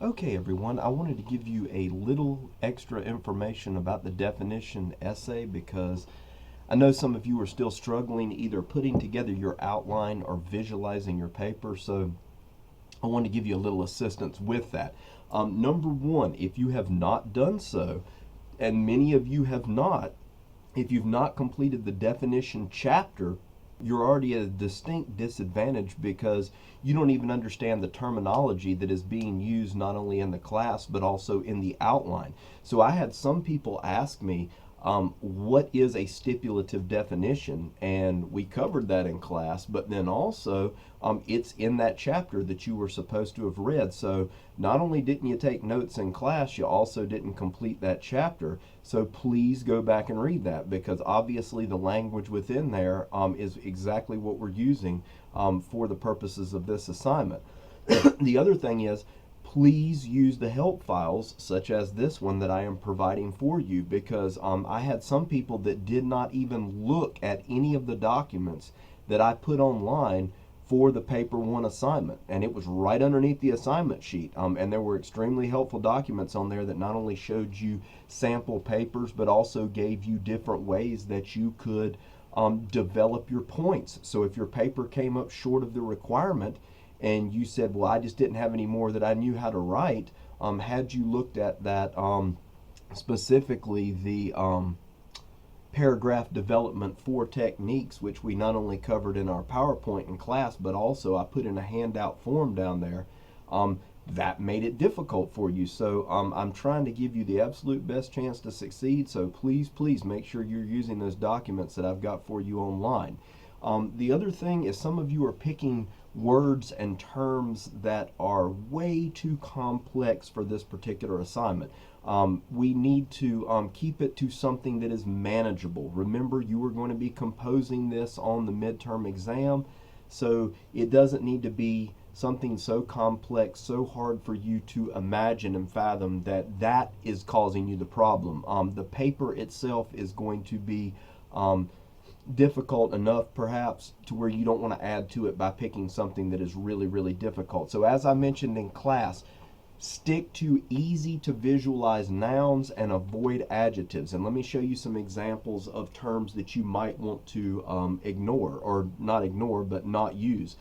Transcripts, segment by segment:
Okay, everyone, I wanted to give you a little extra information about the definition essay because I know some of you are still struggling either putting together your outline or visualizing your paper, so I want to give you a little assistance with that. Number one, if you have not done so, and many of you have not, if you've not completed the definition chapter, you're already at a distinct disadvantage because you don't even understand the terminology that is being used not only in the class but also in the outline. So I had some people ask me, what is a stipulative definition? And we covered that in class, but then also it's in that chapter that you were supposed to have read. So not only didn't you take notes in class, you also didn't complete that chapter. So please go back and read that because obviously the language within there is exactly what we're using for the purposes of this assignment. The other thing is, please use the help files such as this one that I am providing for you because I had some people that did not even look at any of the documents that I put online for the paper one assignment, and it was right underneath the assignment sheet, and there were extremely helpful documents on there that not only showed you sample papers but also gave you different ways that you could develop your points. So if your paper came up short of the requirement and you said, well, I just didn't have any more that I knew how to write, had you looked at that, specifically the paragraph development for techniques, which we not only covered in our PowerPoint in class, but also I put in a handout form down there, that made it difficult for you. So I'm trying to give you the absolute best chance to succeed. So please make sure you're using those documents that I've got for you online. The other thing is some of you are picking words and terms that are way too complex for this particular assignment. We need to keep it to something that is manageable. Remember, you are going to be composing this on the midterm exam, so it doesn't need to be something so complex, so hard for you to imagine and fathom that is causing you the problem. The paper itself is going to be difficult enough perhaps to where you don't want to add to it by picking something that is really difficult. So as I mentioned in class, stick to easy to visualize nouns and avoid adjectives. And let me show you some examples of terms that you might want to ignore, or not ignore but not use.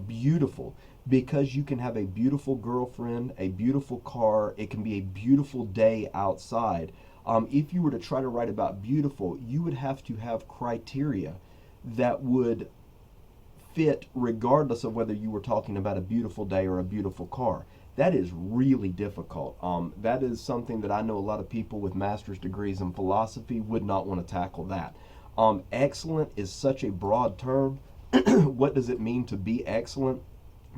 Beautiful, because you can have a beautiful girlfriend, a beautiful car, it can be a beautiful day outside. If you were to try to write about beautiful, you would have to have criteria that would fit regardless of whether you were talking about a beautiful day or a beautiful car. That is really difficult. That is something that I know a lot of people with master's degrees in philosophy would not want to tackle that. Excellent is such a broad term. What does it mean to be excellent?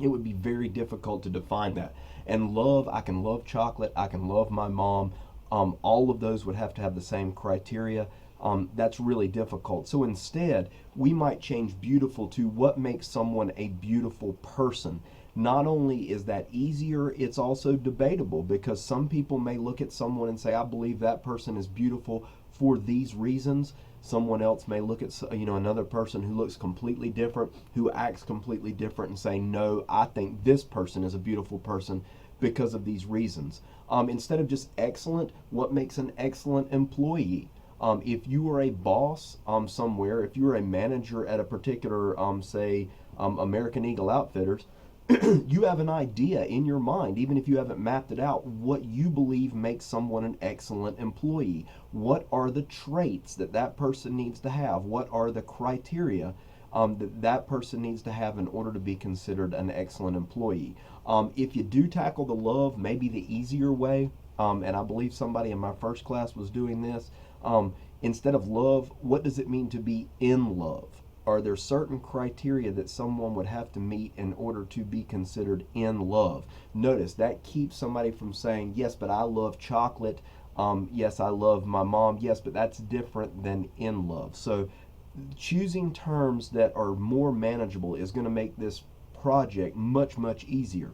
It would be very difficult to define that. And love, I can love chocolate, I can love my mom. All of those would have to have the same criteria. That's really difficult. So instead, we might change beautiful to what makes someone a beautiful person. Not only is that easier, it's also debatable because some people may look at someone and say, I believe that person is beautiful for these reasons. Someone else may look at another person who looks completely different, who acts completely different, and say, no, I think this person is a beautiful person because of these reasons. Instead of just excellent, what makes an excellent employee? If you are a boss somewhere, if you're a manager at a particular, say, American Eagle Outfitters, you have an idea in your mind, even if you haven't mapped it out, what you believe makes someone an excellent employee. What are the traits that that person needs to have? What are the criteria that person needs to have in order to be considered an excellent employee? If you do tackle the love, maybe the easier way, and I believe somebody in my first class was doing this, instead of love, what does it mean to be in love? Are there certain criteria that someone would have to meet in order to be considered in love? Notice that keeps somebody from saying, yes, but I love chocolate. Yes, I love my mom. Yes, but that's different than in love. So choosing terms that are more manageable is going to make this project much easier.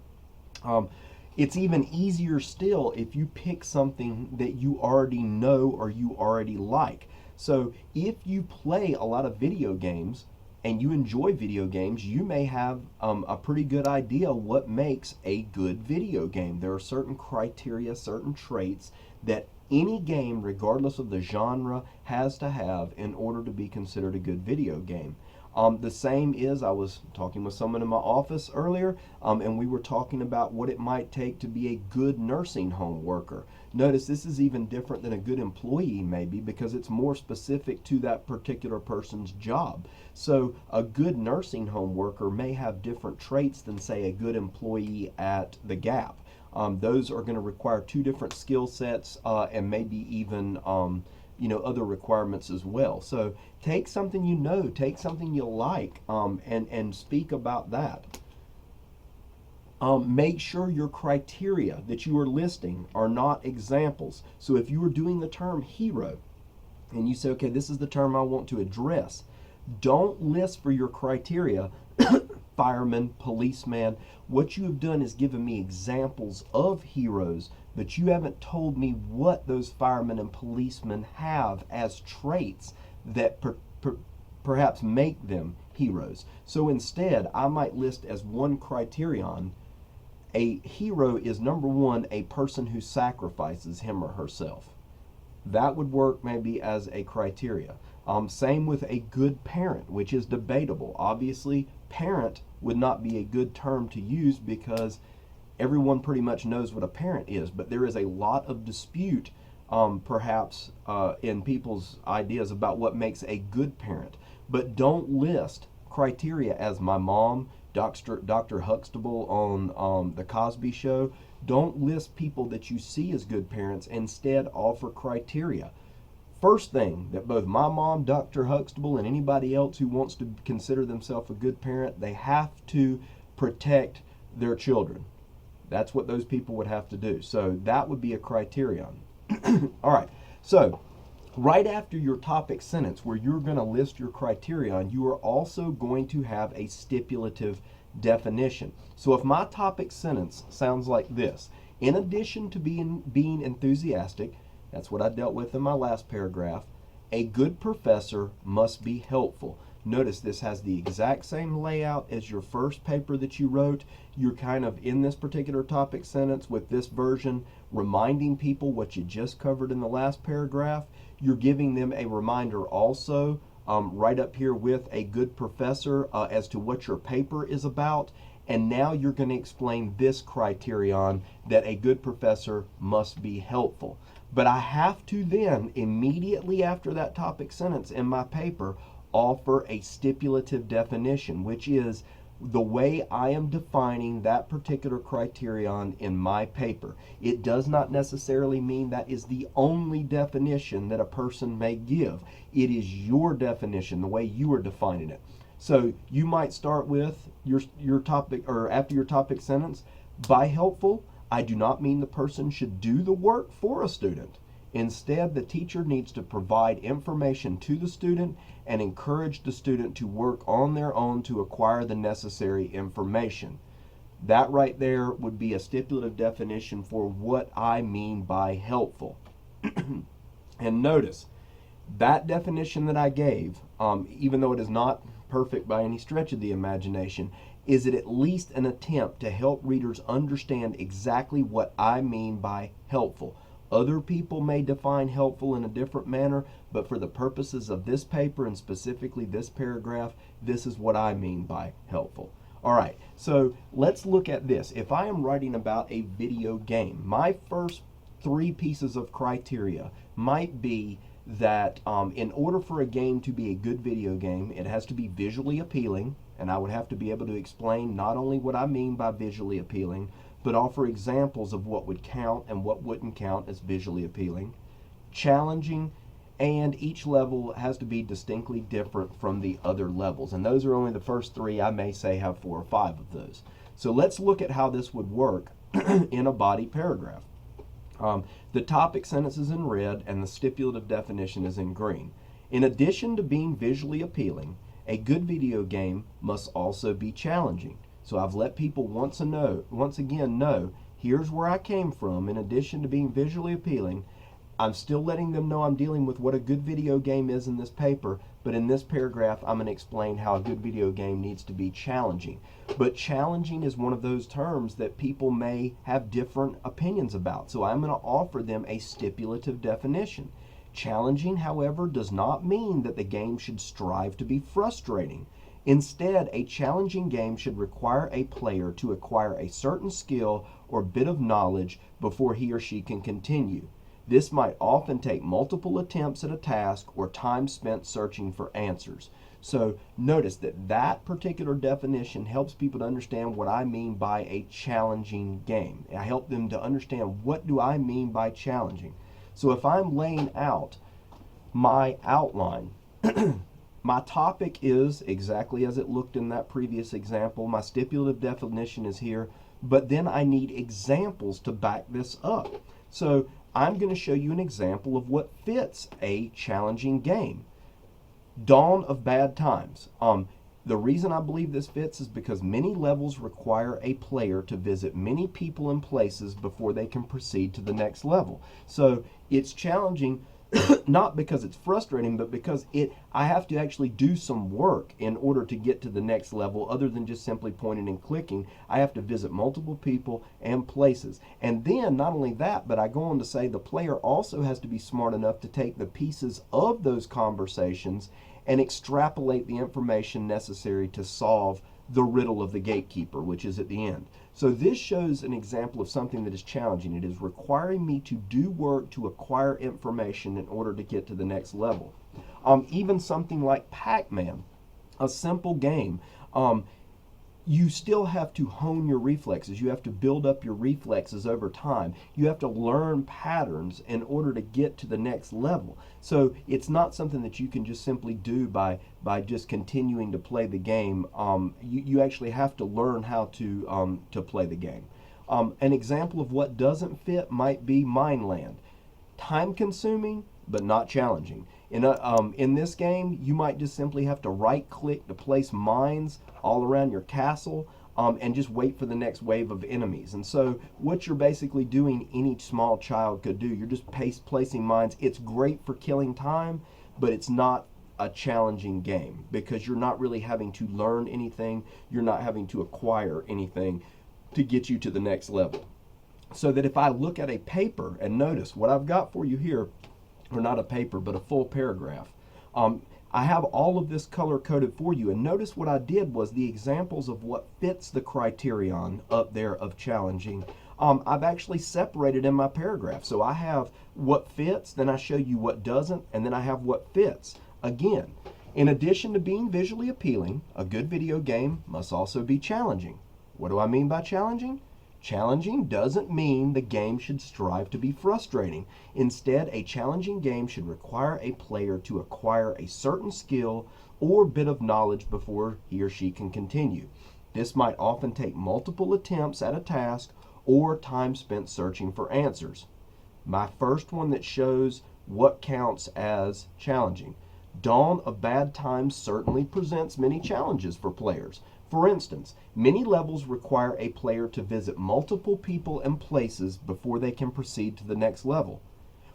Um, it's even easier still if you pick something that you already know or you already like. So if you play a lot of video games and you enjoy video games, you may have a pretty good idea what makes a good video game. There are certain criteria, certain traits that any game, regardless of the genre, has to have in order to be considered a good video game. The same is, I was talking with someone in my office earlier, and we were talking about what it might take to be a good nursing home worker. Notice this is even different than a good employee maybe, because it's more specific to that particular person's job. So a good nursing home worker may have different traits than, say, a good employee at the Gap. Those are going to require two different skill sets, and maybe even other requirements as well. So take something you know, take something you like, and speak about that. Make sure your criteria that you are listing are not examples. So if you are doing the term hero and you say, okay, this is the term I want to address, don't list for your criteria fireman, policeman. What you have done is given me examples of heroes, but you haven't told me what those firemen and policemen have as traits that perhaps make them heroes. So instead, I might list as one criterion, a hero is, number one, a person who sacrifices him or herself. That would work maybe as a criteria. Same with a good parent, which is debatable. Obviously, parent would not be a good term to use because everyone pretty much knows what a parent is, but there is a lot of dispute perhaps in people's ideas about what makes a good parent. But don't list criteria as my mom, Dr. Huxtable on The Cosby Show. Don't list people that you see as good parents. Instead, offer criteria. First thing that both my mom, Dr. Huxtable, and anybody else who wants to consider themselves a good parent, they have to protect their children. That's what those people would have to do. So that would be a criterion. All right. So right after your topic sentence where you're going to list your criterion, you are also going to have a stipulative definition. So if my topic sentence sounds like this, in addition to being enthusiastic, that's what I dealt with in my last paragraph, a good professor must be helpful. Notice this has the exact same layout as your first paper that you wrote. You're kind of in this particular topic sentence with this version, reminding people what you just covered in the last paragraph. You're giving them a reminder also right up here with a good professor as to what your paper is about. And now you're going to explain this criterion that a good professor must be helpful. But I have to then, immediately after that topic sentence in my paper, offer a stipulative definition, which is the way I am defining that particular criterion in my paper. It does not necessarily mean that is the only definition that a person may give. It is your definition, the way you are defining it. So you might start with your topic, or after your topic sentence, by helpful, I do not mean the person should do the work for a student. Instead, the teacher needs to provide information to the student and encourage the student to work on their own to acquire the necessary information. That right there would be a stipulative definition for what I mean by helpful. And notice, that definition that I gave, even though it is not perfect by any stretch of the imagination, is it at least an attempt to help readers understand exactly what I mean by helpful. Other people may define helpful in a different manner, but for the purposes of this paper and specifically this paragraph, this is what I mean by helpful. All right, so let's look at this. If I am writing about a video game, my first three pieces of criteria might be that in order for a game to be a good video game, it has to be visually appealing, and I would have to be able to explain not only what I mean by visually appealing, but offer examples of what would count and what wouldn't count as visually appealing. Challenging, and each level has to be distinctly different from the other levels. And those are only the first three. I may say have 4 or 5 of those. So let's look at how this would work in a body paragraph. The topic sentence is in red and the stipulative definition is in green. In addition to being visually appealing, a good video game must also be challenging. So I've let people once again know, here's where I came from. In addition to being visually appealing, I'm still letting them know I'm dealing with what a good video game is in this paper, but in this paragraph I'm going to explain how a good video game needs to be challenging. But challenging is one of those terms that people may have different opinions about, so I'm going to offer them a stipulative definition. Challenging, however, does not mean that the game should strive to be frustrating. Instead, a challenging game should require a player to acquire a certain skill or bit of knowledge before he or she can continue. This might often take multiple attempts at a task or time spent searching for answers. So notice that that particular definition helps people to understand what I mean by a challenging game. I help them to understand, what do I mean by challenging? So if I'm laying out my outline, my topic is exactly as it looked in that previous example. My stipulative definition is here, but then I need examples to back this up. So I'm going to show you an example of what fits a challenging game. Dawn of Bad Times. The reason I believe this fits is because many levels require a player to visit many people and places before they can proceed to the next level. So it's challenging not because it's frustrating, but because I have to actually do some work in order to get to the next level, other than just simply pointing and clicking. I have to visit multiple people and places. And then not only that, but I go on to say the player also has to be smart enough to take the pieces of those conversations and extrapolate the information necessary to solve the riddle of the gatekeeper, which is at the end. So this shows an example of something that is challenging. It is requiring me to do work to acquire information in order to get to the next level. Even something like Pac-Man, a simple game, you still have to hone your reflexes. You have to build up your reflexes over time. You have to learn patterns in order to get to the next level. So it's not something that you can just simply do by just continuing to play the game. You actually have to learn how to play the game. An example of what doesn't fit might be Mineland. Time consuming, but not challenging. In this game, you might just simply have to right click to place mines all around your castle and just wait for the next wave of enemies. And so what you're basically doing, any small child could do. You're just placing mines. It's great for killing time, but it's not a challenging game because you're not really having to learn anything. You're not having to acquire anything to get you to the next level. So that if I look at a paper, and notice what I've got for you here, or not a paper, but a full paragraph. I have all of this color coded for you, and notice what I did was the examples of what fits the criterion up there of challenging. I've actually separated in my paragraph. So I have what fits, then I show you what doesn't, and then I have what fits. Again, in addition to being visually appealing, a good video game must also be challenging. What do I mean by challenging? Challenging doesn't mean the game should strive to be frustrating. Instead, a challenging game should require a player to acquire a certain skill or bit of knowledge before he or she can continue. This might often take multiple attempts at a task or time spent searching for answers. My first one that shows what counts as challenging. Dawn of Bad Times certainly presents many challenges for players. For instance, many levels require a player to visit multiple people and places before they can proceed to the next level.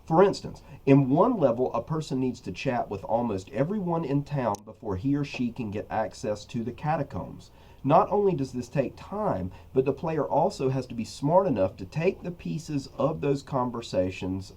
For instance, in one level, a person needs to chat with almost everyone in town before he or she can get access to the catacombs. Not only does this take time, but the player also has to be smart enough to take the pieces of those conversations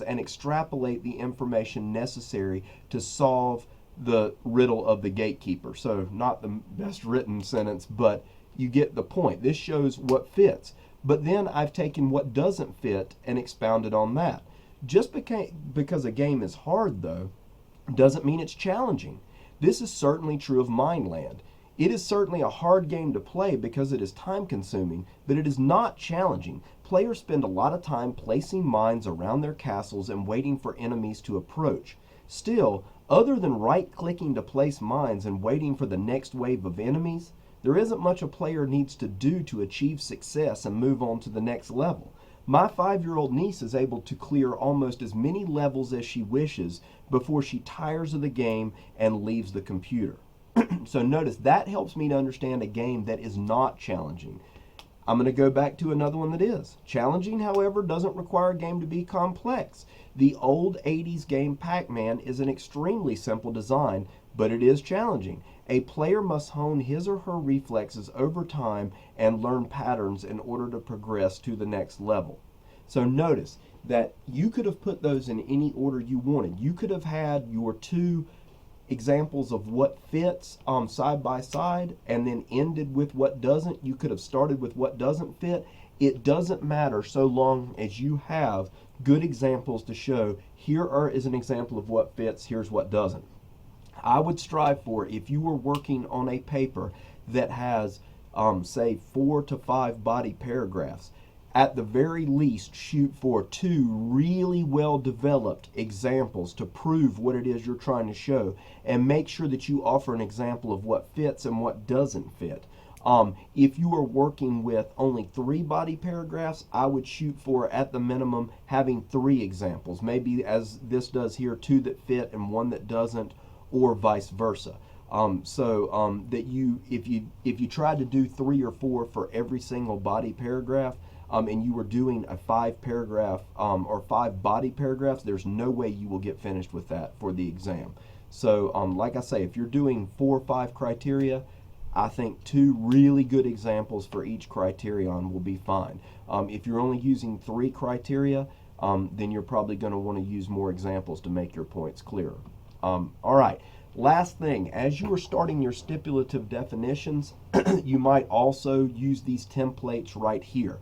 and extrapolate the information necessary to solve the riddle of the gatekeeper. So not the best written sentence, but you get the point. This shows what fits. But then I've taken what doesn't fit and expounded on that. Just because a game is hard, though, doesn't mean it's challenging. This is certainly true of Mineland. It is certainly a hard game to play because it is time consuming, but it is not challenging. Players spend a lot of time placing mines around their castles and waiting for enemies to approach. Still, other than right-clicking to place mines and waiting for the next wave of enemies, there isn't much a player needs to do to achieve success and move on to the next level. My 5-year-old niece is able to clear almost as many levels as she wishes before she tires of the game and leaves the computer. So notice that helps me to understand a game that is not challenging. I'm going to go back to another one that is. Challenging, however, doesn't require a game to be complex. The old 80s game Pac-Man is an extremely simple design, but it is challenging. A player must hone his or her reflexes over time and learn patterns in order to progress to the next level. So notice that you could have put those in any order you wanted. You could have had your two examples of what fits side by side and then ended with what doesn't. You could have started with what doesn't fit. It doesn't matter so long as you have good examples to show is an example of what fits, here's what doesn't. I would strive for, if you were working on a paper that has say 4 to 5 body paragraphs, at the very least shoot for 2 really well developed examples to prove what it is you're trying to show, and make sure that you offer an example of what fits and what doesn't fit. If you are working with only 3 body paragraphs, I would shoot for, at the minimum, having 3 examples, maybe as this does here, 2 that fit and 1 that doesn't, or vice versa. That if you tried to do 3 or 4 for every single body paragraph, and you were doing a 5 paragraph or 5 body paragraphs, there's no way you will get finished with that for the exam. So like I say, if you're doing 4 or 5 criteria, I think 2 really good examples for each criterion will be fine. If you're only using 3 criteria, then you're probably going to want to use more examples to make your points clearer. All right. Last thing, as you are starting your stipulative definitions, you might also use these templates right here.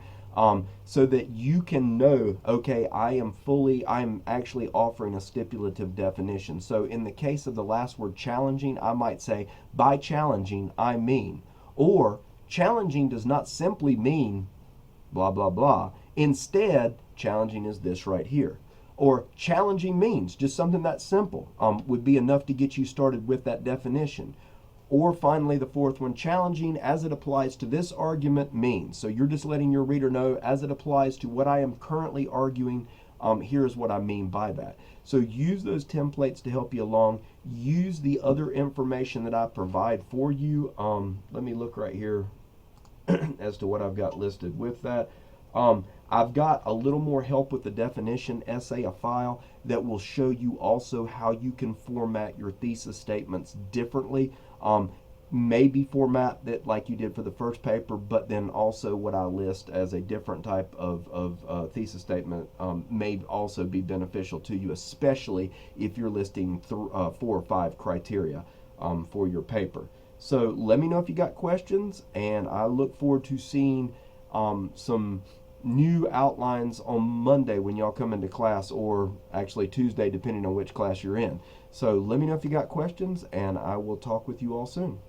So that you can know, okay, I'm actually offering a stipulative definition. So in the case of the last word, challenging, I might say, by challenging, I mean, or challenging does not simply mean blah, blah, blah. Instead, challenging is this right here. Or challenging means, just something that simple would be enough to get you started with that definition. Or finally, the fourth one, challenging as it applies to this argument means. So you're just letting your reader know, as it applies to what I am currently arguing, here's what I mean by that. So use those templates to help you along. Use the other information that I provide for you. Let me look right here as to what I've got listed with that. I've got a little more help with the definition essay, a file that will show you also how you can format your thesis statements differently. Maybe format that like you did for the first paper, but then also what I list as a different type of thesis statement may also be beneficial to you, especially if you're listing 4 or 5 criteria for your paper. So let me know if you got questions, and I look forward to seeing some new outlines on Monday when y'all come into class, or actually Tuesday depending on which class you're in. So let me know if you got questions, and I will talk with you all soon.